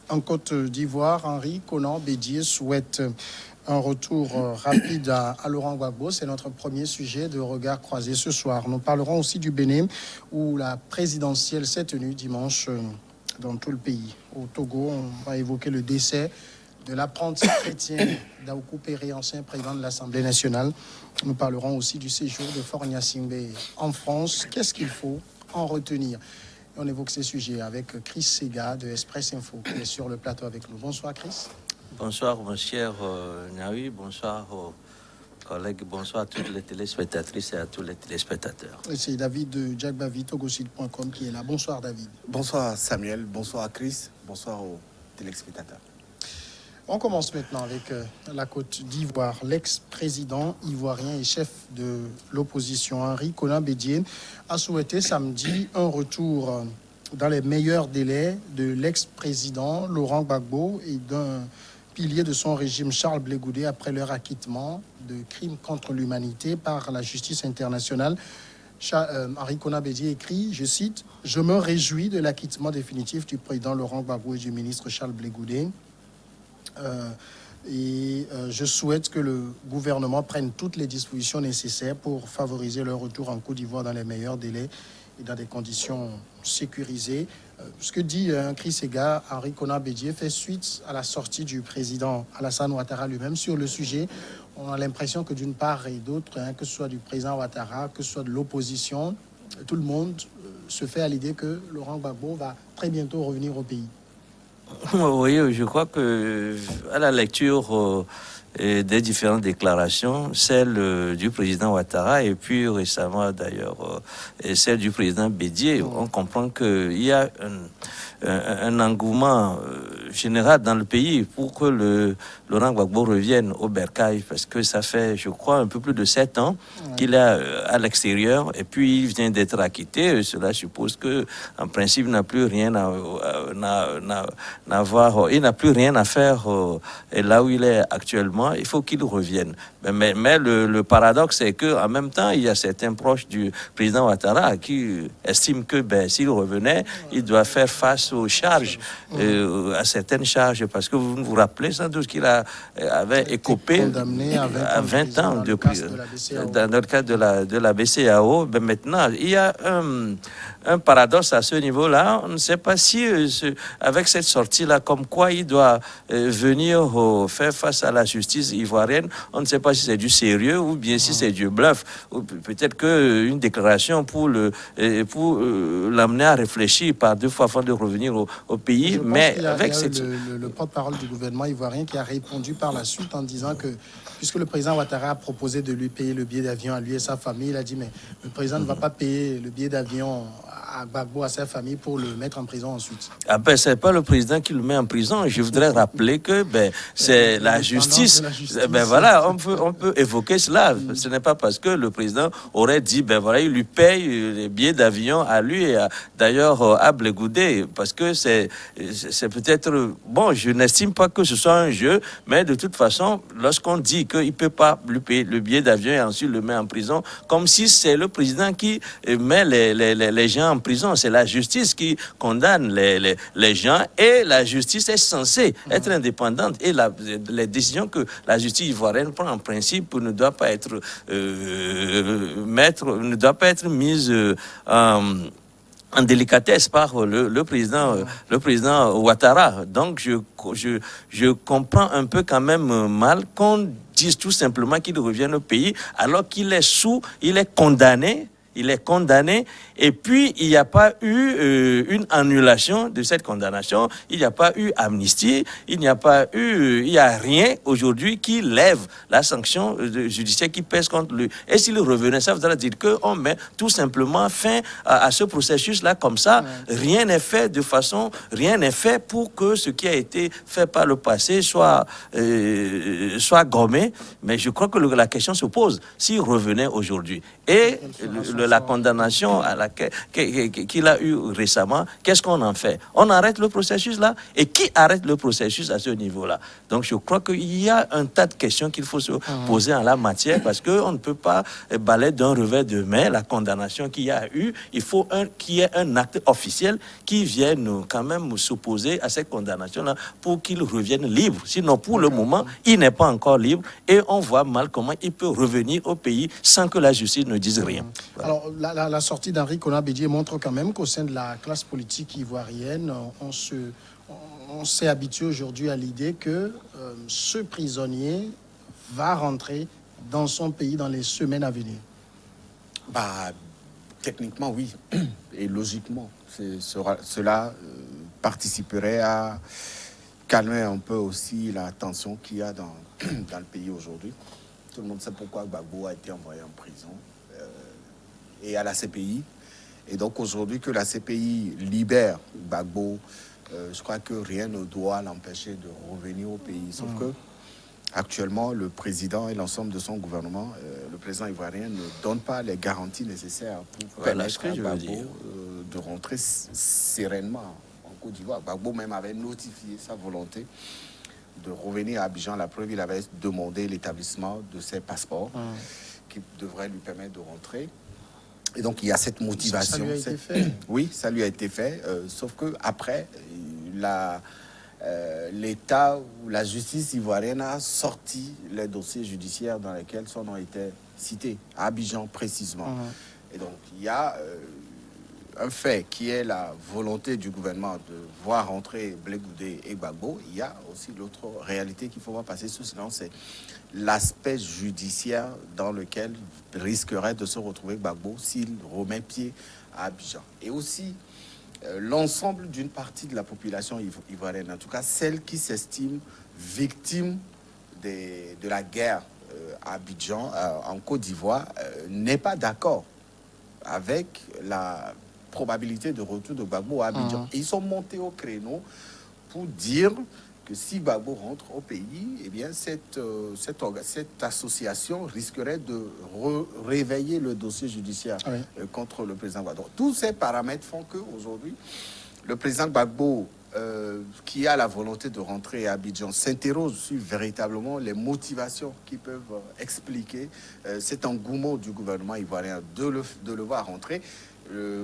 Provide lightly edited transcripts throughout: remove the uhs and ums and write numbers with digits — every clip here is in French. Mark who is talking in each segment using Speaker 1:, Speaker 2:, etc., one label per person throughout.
Speaker 1: En Côte d'Ivoire, Henri Konan Bédié souhaite un retour rapide à Laurent Gbagbo. C'est notre premier sujet de regard croisé ce soir. Nous parlerons aussi du Bénin, où la présidentielle s'est tenue dimanche dans tout le pays. Au Togo, on va évoquer le décès de l'apprenti chrétien Daoukou Péré, ancien président de l'Assemblée nationale. Nous parlerons aussi du séjour de Faure Gnassingbé en France. Qu'est-ce qu'il faut en retenir? On évoque ces sujets avec Chris Sega de Express Info qui est sur le plateau avec nous. Bonsoir Chris.
Speaker 2: Bonsoir mon cher Naoui, bonsoir aux collègues, bonsoir à toutes les téléspectatrices et à tous les téléspectateurs.
Speaker 1: Et c'est David de Jackbavi, togosite.com qui est là. Bonsoir David.
Speaker 3: Bonsoir Samuel, bonsoir Chris, bonsoir aux téléspectateurs.
Speaker 1: On commence maintenant avec la Côte d'Ivoire. L'ex-président ivoirien et chef de l'opposition, Henri Konan Bédié, a souhaité samedi un retour dans les meilleurs délais de l'ex-président Laurent Gbagbo et d'un pilier de son régime, Charles Blé Goudé, après leur acquittement de crimes contre l'humanité par la justice internationale. Henri Konan Bédié écrit, je cite, « Je me réjouis de l'acquittement définitif du président Laurent Gbagbo et du ministre Charles Blé Goudé. Je souhaite que le gouvernement prenne toutes les dispositions nécessaires pour favoriser leur retour en Côte d'Ivoire dans les meilleurs délais et dans des conditions sécurisées. » Ce que dit Chris Sega, Henri Konan Bédié fait suite à la sortie du président Alassane Ouattara lui-même sur le sujet. On a l'impression que d'une part et d'autre, que ce soit du président Ouattara, que ce soit de l'opposition, tout le monde se fait à l'idée que Laurent Gbagbo va très bientôt revenir au pays.
Speaker 2: Oui, je crois que à la lecture des différentes déclarations, celle du président Ouattara et puis récemment d'ailleurs celle du président Bédié, on comprend qu'il y a un engouement général dans le pays pour que Laurent Gbagbo revienne au bercail, parce que ça fait, je crois, un peu plus de 7 ans qu'il est à l'extérieur et puis il vient d'être acquitté. Cela suppose que, en principe, il n'a plus rien il n'a plus rien à faire là où il est actuellement. Il faut qu'il revienne. Mais le paradoxe, c'est qu'en même temps, il y a certains proches du président Ouattara qui estiment que s'il revenait, il doit faire face aux charges, à certaines charges, parce que vous vous rappelez sans doute qu'il avait écopé à 20 ans de prison dans le cadre de la BCEAO. Mais maintenant, il y a un paradoxe à ce niveau-là. On ne sait pas si, avec cette sortie-là, comme quoi il doit venir faire face à la justice ivoirienne, on ne sait pas si c'est du sérieux ou bien si c'est du bluff. Ou peut-être qu'une déclaration pour l'amener à réfléchir par 2 fois avant de revenir au pays. Mais avec
Speaker 1: le porte-parole du gouvernement ivoirien qui a répondu par la suite en disant que, puisque le président Ouattara a proposé de lui payer le billet d'avion à lui et sa famille, il a dit mais le président ne va pas payer le billet d'avion à Gbagbo, à sa famille, pour le mettre en prison ensuite.
Speaker 2: C'est pas le président qui le met en prison. Je voudrais rappeler que c'est la justice. Voilà, on peut évoquer cela. Ce n'est pas parce que le président aurait dit il lui paye les billets d'avion à lui et d'ailleurs à Blé Goudé, parce que c'est peut-être je n'estime pas que ce soit un jeu, mais de toute façon, lorsqu'on dit qu'il peut pas lui payer le billet d'avion et ensuite le met en prison, comme si c'est le président qui met les gens en prison, c'est la justice qui condamne les gens, et la justice est censée être indépendante, et les décisions que la justice ivoirienne prend en principe ne doit pas être mise en délicatesse par le président Ouattara. Donc je comprends un peu quand même mal qu'on dise tout simplement qu'il revienne au pays alors qu'il est il est condamné. Il est condamné, et puis il n'y a pas eu une annulation de cette condamnation, il n'y a pas eu amnistie, il n'y a rien aujourd'hui qui lève la sanction judiciaire qui pèse contre lui. Et s'il revenait, ça voudrait dire qu'on met tout simplement fin à ce processus-là comme ça. Rien n'est fait pour que ce qui a été fait par le passé soit gommé. Mais je crois que la question se pose s'il revenait aujourd'hui. Et la condamnation qu'il a eue récemment, qu'est-ce qu'on en fait? On arrête le processus là? Et qui arrête le processus à ce niveau-là? Donc je crois qu'il y a un tas de questions qu'il faut se poser en la matière, parce qu'on ne peut pas balayer d'un revers de main la condamnation qu'il y a eu. Il faut qu'il y ait un acte officiel qui vienne quand même s'opposer à cette condamnation-là pour qu'il revienne libre. Sinon, pour le moment, il n'est pas encore libre et on voit mal comment il peut revenir au pays sans que la justice ne dise rien. Voilà.
Speaker 1: Alors, la sortie d'Henri Konan Bédié montre quand même qu'au sein de la classe politique ivoirienne, on s'est habitué aujourd'hui à l'idée que ce prisonnier va rentrer dans son pays dans les semaines à venir.
Speaker 3: Techniquement, oui. Et logiquement, cela participerait à calmer un peu aussi la tension qu'il y a dans le pays aujourd'hui. Tout le monde sait pourquoi Gbagbo a été envoyé en prison et à la CPI. Et donc aujourd'hui que la CPI libère Gbagbo, je crois que rien ne doit l'empêcher de revenir au pays. Sauf que actuellement, le président et l'ensemble de son gouvernement, le président ivoirien ne donne pas les garanties nécessaires pour permettre à Gbagbo de rentrer sereinement en Côte d'Ivoire. Gbagbo même avait notifié sa volonté de revenir à Abidjan. La preuve, il avait demandé l'établissement de ses passeports qui devrait lui permettre de rentrer. Et donc, il y a cette motivation.
Speaker 1: Ça lui a été fait.
Speaker 3: Oui, ça lui a été fait. Sauf que après, l'État ou la justice ivoirienne a sorti les dossiers judiciaires dans lesquels son nom était cité, à Abidjan précisément. Et donc, il y a un fait qui est la volonté du gouvernement de voir rentrer Blé Goudé et Gbagbo. Il y a aussi l'autre réalité qu'il faut pas passer sous silence, c'est l'aspect judiciaire dans lequel risquerait de se retrouver Gbagbo s'il remet pied à Abidjan. Et aussi l'ensemble d'une partie de la population ivoirienne, en tout cas celle qui s'estime victime de la guerre à Abidjan, en Côte d'Ivoire, n'est pas d'accord avec la probabilité de retour de Gbagbo à Abidjan. Et ils sont montés au créneau pour dire que si Gbagbo rentre au pays, eh bien cette association risquerait de réveiller le dossier judiciaire contre le président Gbagbo. Tous ces paramètres font qu'aujourd'hui, le président Gbagbo, qui a la volonté de rentrer à Abidjan, s'interroge sur véritablement les motivations qui peuvent expliquer cet engouement du gouvernement ivoirien de le voir rentrer.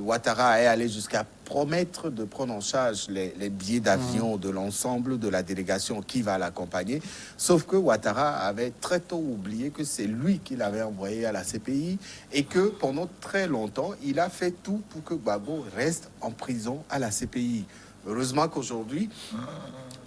Speaker 3: Ouattara est allé jusqu'à promettre de prendre en charge les billets d'avion de l'ensemble de la délégation qui va l'accompagner. Sauf que Ouattara avait très tôt oublié que c'est lui qui l'avait envoyé à la CPI et que pendant très longtemps, il a fait tout pour que Gbagbo reste en prison à la CPI. Heureusement qu'aujourd'hui,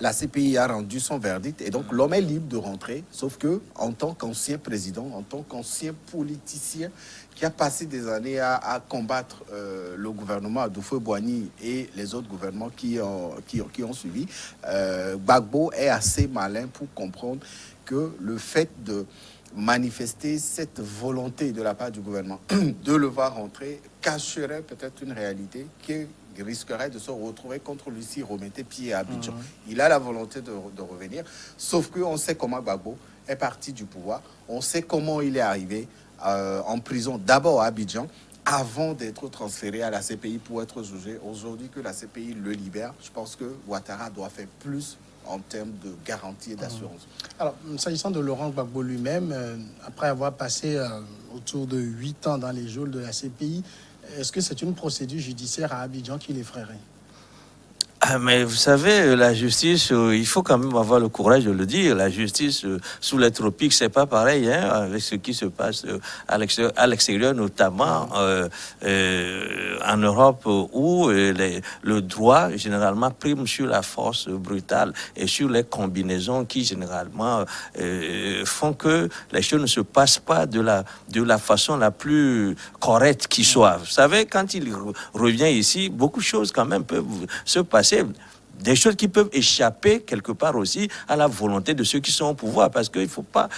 Speaker 3: la CPI a rendu son verdict et donc l'homme est libre de rentrer, sauf que en tant qu'ancien président, en tant qu'ancien politicien qui a passé des années à combattre le gouvernement d'Houphouët-Boigny et les autres gouvernements qui ont suivi, Gbagbo est assez malin pour comprendre que le fait de manifester cette volonté de la part du gouvernement de le voir rentrer cacherait peut-être une réalité qui risquerait de se retrouver contre lui s'il remettait pied à Abidjan. Il a la volonté de revenir, sauf qu'on sait comment Gbagbo est parti du pouvoir, on sait comment il est arrivé en prison, d'abord à Abidjan, avant d'être transféré à la CPI pour être jugé. Aujourd'hui que la CPI le libère, je pense que Ouattara doit faire plus en termes de garantie et d'assurance.
Speaker 1: Alors, s'agissant de Laurent Gbagbo lui-même, après avoir passé autour de 8 ans dans les geôles de la CPI, est-ce que c'est une procédure judiciaire à Abidjan qui l'effraierait?
Speaker 2: Mais vous savez, la justice, il faut quand même avoir le courage de le dire. La justice sous les tropiques, c'est pas pareil, hein, avec ce qui se passe à l'extérieur, notamment en Europe, où le droit généralement prime sur la force brutale et sur les combinaisons qui généralement font que les choses ne se passent pas de la façon la plus correcte qui soit. Vous savez, quand il revient ici, beaucoup de choses quand même peuvent se passer. des choses qui peuvent échapper quelque part aussi à la volonté de ceux qui sont au pouvoir, parce qu'il faut pas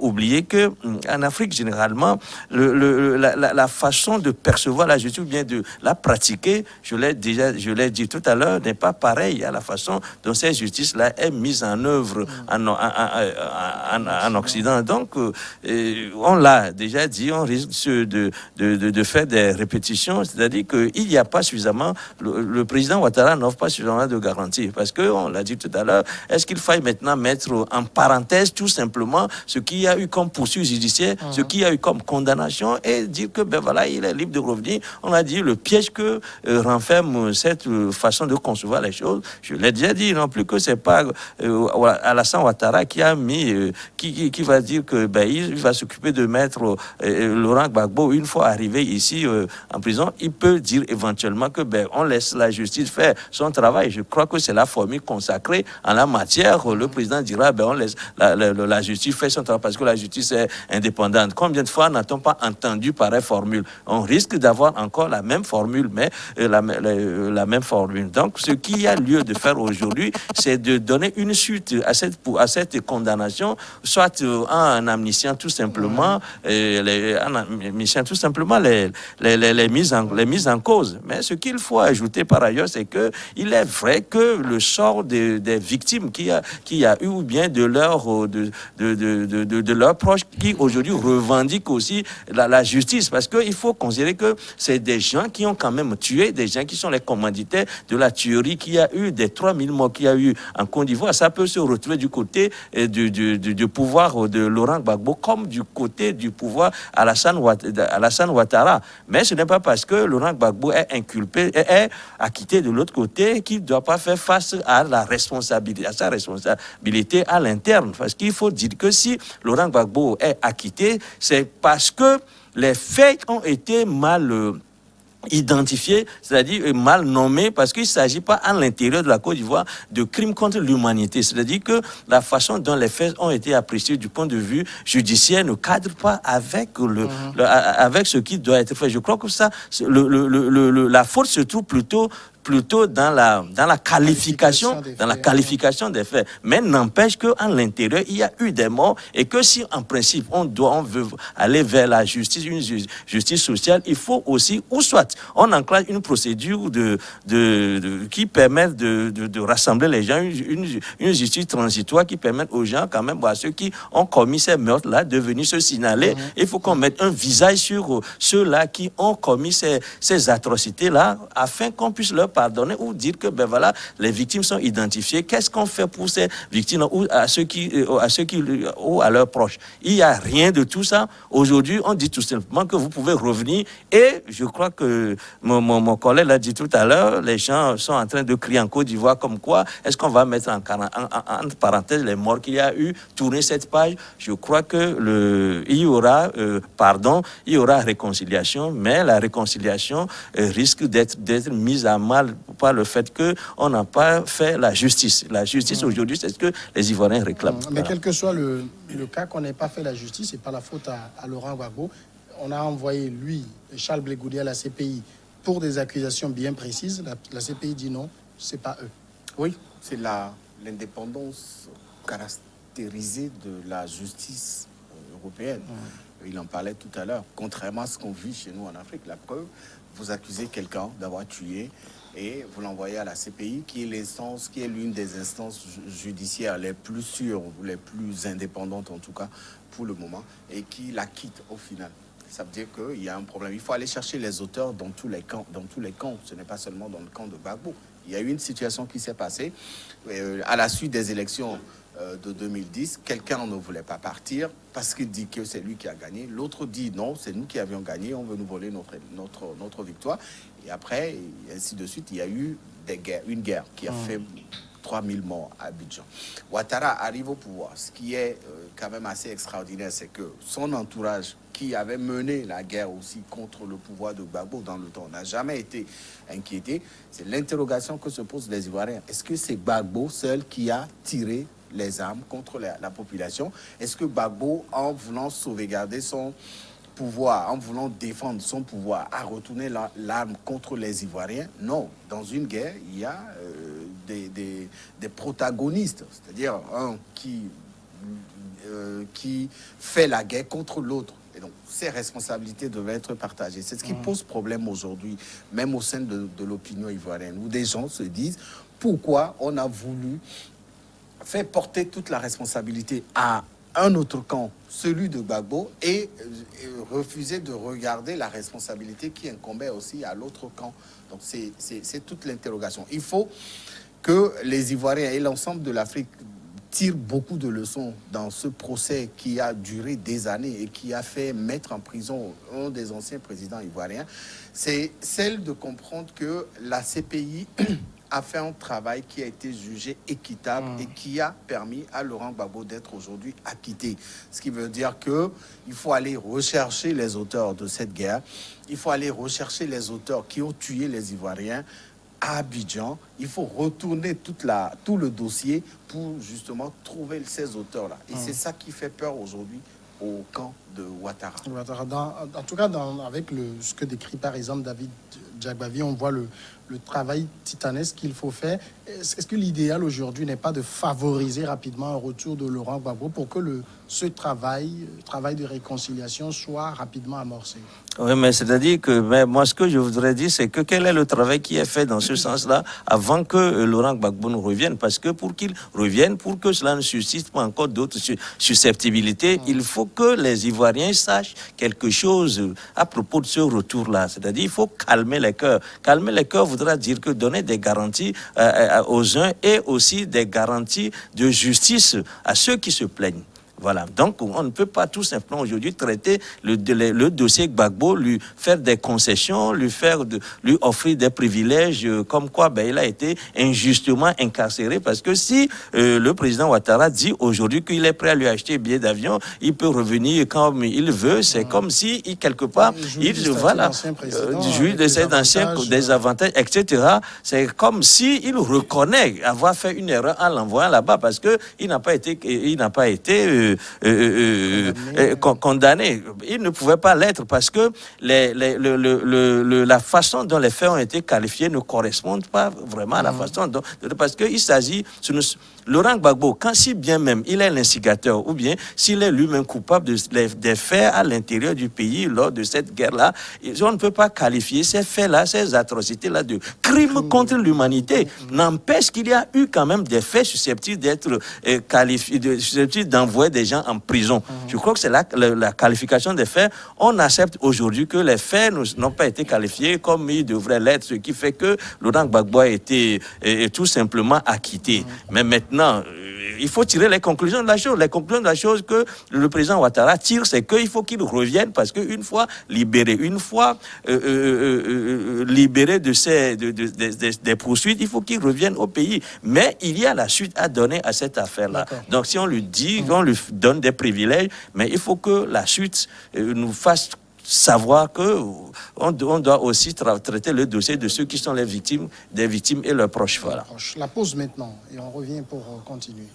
Speaker 2: oublier que en Afrique généralement la façon de percevoir la justice ou bien de la pratiquer, je l'ai dit tout à l'heure, n'est pas pareille à la façon dont cette justice là est mise en œuvre en Occident. Donc on l'a déjà dit, on risque de faire des répétitions, c'est-à-dire qu'il n'y a pas suffisamment, le président Ouattara n'offre pas suffisamment de garantie, parce que on l'a dit tout à l'heure, est-ce qu'il faille maintenant mettre en parenthèse tout simplement ce qu'il y a eu comme poursuite judiciaire, ce qu'il y a eu comme condamnation, et dire que ben voilà, il est libre de revenir. On a dit le piège que renferme cette façon de concevoir les choses. Je l'ai déjà dit, non plus que c'est pas Alassane Ouattara qui a mis qui va dire que ben il va s'occuper de mettre Laurent Gbagbo une fois arrivé ici en prison. Il peut dire éventuellement que ben on laisse la justice faire son travail. Je crois que c'est la formule consacrée en la matière. Le président dira ben on laisse la justice faire son travail parce que la justice est indépendante. Combien de fois n'a-t-on pas entendu pareille formule? On risque d'avoir encore la même formule, mais la même formule. Donc ce qu'il y a lieu de faire aujourd'hui, c'est de donner une suite à cette condamnation, soit en amnistiant tout simplement les mises en cause. Mais ce qu'il faut ajouter par ailleurs, c'est que il est vrai que le sort des victimes qui a eu, ou bien de leurs proches qui aujourd'hui revendiquent aussi la justice, parce qu'il faut considérer que c'est des gens qui ont quand même tué, des gens qui sont les commanditaires de la tuerie qu'il y a eu, des 3000 morts qu'il y a eu en Côte d'Ivoire. Ça peut se retrouver du côté du pouvoir de Laurent Gbagbo comme du côté du pouvoir Alassane Ouattara. Mais ce n'est pas parce que Laurent Gbagbo est inculpé, est acquitté de l'autre côté, qu'il ne doit pas faire face à sa responsabilité à l'interne. Parce qu'il faut dire que si Laurent Gbagbo est acquitté, c'est parce que les faits ont été mal identifiés, c'est-à-dire mal nommés, parce qu'il ne s'agit pas à l'intérieur de la Côte d'Ivoire de crimes contre l'humanité. C'est-à-dire que la façon dont les faits ont été appréciés du point de vue judiciaire ne cadre pas avec avec ce qui doit être fait. Je crois que ça, la faute se trouve plutôt dans la qualification des faits. Mais n'empêche qu'à l'intérieur, il y a eu des morts, et que si en principe on veut aller vers la justice, une justice sociale, il faut aussi, ou soit on enclenche une procédure qui permet de rassembler les gens, une justice transitoire qui permet aux gens quand même, à ceux qui ont commis ces meurtres-là, de venir se signaler. Il faut qu'on mette un visage sur ceux-là qui ont commis ces atrocités-là, afin qu'on puisse leur pardonner, ou dire que ben voilà, les victimes sont identifiées. Qu'est-ce qu'on fait pour ces victimes ou à ceux qui ou à leurs proches? Il n'y a rien de tout ça. Aujourd'hui, on dit tout simplement que vous pouvez revenir, et je crois que mon collègue l'a dit tout à l'heure, les gens sont en train de crier en Côte d'Ivoire comme quoi est-ce qu'on va mettre en parenthèse les morts qu'il y a eu, tourner cette page. Je crois que il y aura pardon, il y aura réconciliation, mais la réconciliation risque d'être mise à mal par le fait qu'on n'a pas fait la justice. La justice aujourd'hui, c'est ce que les Ivoiriens réclament.
Speaker 1: Mais quel que soit le cas, qu'on n'ait pas fait la justice, c'est pas la faute à Laurent Gbagbo. On a envoyé, lui, Charles Blé Goudé, à la CPI pour des accusations bien précises. La CPI dit non, c'est pas eux.
Speaker 3: Oui, c'est l'indépendance caractérisée de la justice européenne. Il en parlait tout à l'heure. Contrairement à ce qu'on vit chez nous en Afrique, la preuve, vous accusez quelqu'un d'avoir tué et vous l'envoyez à la CPI, qui est l'une des instances judiciaires les plus sûres, les plus indépendantes en tout cas pour le moment, et qui l'acquitte au final. Ça veut dire qu'il y a un problème. Il faut aller chercher les auteurs dans tous les camps. Ce n'est pas seulement dans le camp de Gbagbo. Il y a eu une situation qui s'est passée à la suite des élections de 2010. Quelqu'un ne voulait pas partir parce qu'il dit que c'est lui qui a gagné. L'autre dit non, c'est nous qui avions gagné, on veut nous voler notre victoire. Et après, et ainsi de suite, il y a eu une guerre qui a fait 3000 morts à Abidjan. Ouattara arrive au pouvoir. Ce qui est quand même assez extraordinaire, c'est que son entourage, qui avait mené la guerre aussi contre le pouvoir de Gbagbo dans le temps, n'a jamais été inquiété. C'est l'interrogation que se posent les Ivoiriens. Est-ce que c'est Gbagbo seul qui a tiré les armes contre la population? Est-ce que Gbagbo, en voulant sauvegarder son pouvoir, en voulant défendre son pouvoir, a retourné l'arme contre les Ivoiriens? Non. Dans une guerre, il y a des protagonistes, c'est-à-dire un qui fait la guerre contre l'autre. Et donc, ces responsabilités devaient être partagées. C'est ce qui pose problème aujourd'hui, même au sein de l'opinion ivoirienne, où des gens se disent pourquoi on a voulu faire porter toute la responsabilité à un autre camp, celui de Gbagbo, et refuser de regarder la responsabilité qui incombait aussi à l'autre camp. Donc, c'est toute l'interrogation. Il faut que les Ivoiriens et l'ensemble de l'Afrique tirent beaucoup de leçons dans ce procès qui a duré des années et qui a fait mettre en prison un des anciens présidents ivoiriens. C'est celle de comprendre que la CPI a fait un travail qui a été jugé équitable et qui a permis à Laurent Gbagbo d'être aujourd'hui acquitté. Ce qui veut dire qu'il faut aller rechercher les auteurs de cette guerre, il faut aller rechercher les auteurs qui ont tué les Ivoiriens à Abidjan. Il faut retourner tout le dossier pour justement trouver ces auteurs-là. Et c'est ça qui fait peur aujourd'hui au camp de Ouattara.
Speaker 1: En tout cas, avec ce que décrit par exemple David Djagbavi, on voit le travail titanesque qu'il faut faire. Est-ce que l'idéal aujourd'hui n'est pas de favoriser rapidement un retour de Laurent Gbagbo pour que ce travail de réconciliation soit rapidement amorcé?
Speaker 2: Oui, mais c'est-à-dire que moi, ce que je voudrais dire, c'est que quel est le travail qui est fait dans ce sens-là avant que Laurent Gbagbo nous revienne? Parce que pour qu'il revienne, pour que cela ne suscite pas encore d'autres susceptibilités, il faut que les Ivoiriens sachent quelque chose à propos de ce retour-là. C'est-à-dire il faut calmer les cœurs. Calmer les cœurs voudra dire que donner des garanties aux uns et aussi des garanties de justice à ceux qui se plaignent. Voilà, donc on ne peut pas tout simplement aujourd'hui traiter le dossier Gbagbo, lui faire des concessions, lui offrir des privilèges, comme quoi il a été injustement incarcéré, parce que si le président Ouattara dit aujourd'hui qu'il est prêt à lui acheter un billet d'avion, il peut revenir comme il veut, c'est comme si quelque part il jouit de ses anciens des avantages, etc. C'est comme si il reconnaît avoir fait une erreur en l'envoyant là-bas, parce que il n'a pas été condamné. Il ne pouvait pas l'être parce que la façon dont les faits ont été qualifiés ne correspondent pas vraiment à la façon dont... Parce qu'il s'agit... Laurent Gbagbo, quand si bien même il est l'instigateur ou bien s'il est lui-même coupable des faits à l'intérieur du pays lors de cette guerre-là, on ne peut pas qualifier ces faits-là, ces atrocités-là de crimes contre l'humanité. N'empêche qu'il y a eu quand même des faits susceptibles d'être qualifiés, susceptibles d'envoyer des gens en prison. Je crois que c'est la qualification des faits. On accepte aujourd'hui que les faits n'ont pas été qualifiés comme ils devraient l'être, ce qui fait que Laurent Gbagbo a été tout simplement acquitté. Mais maintenant, il faut tirer les conclusions de la chose. Les conclusions de la chose que le président Ouattara tire, c'est qu'il faut qu'il revienne, parce qu'une fois libéré, libéré des poursuites, il faut qu'il revienne au pays. Mais il y a la suite à donner à cette affaire-là. Donc si on lui dit, on lui donne des privilèges, mais il faut que la suite nous fasse savoir qu'on doit aussi traiter le dossier de ceux qui sont des victimes et leurs proches. Voilà.
Speaker 1: La pause maintenant et on revient pour continuer.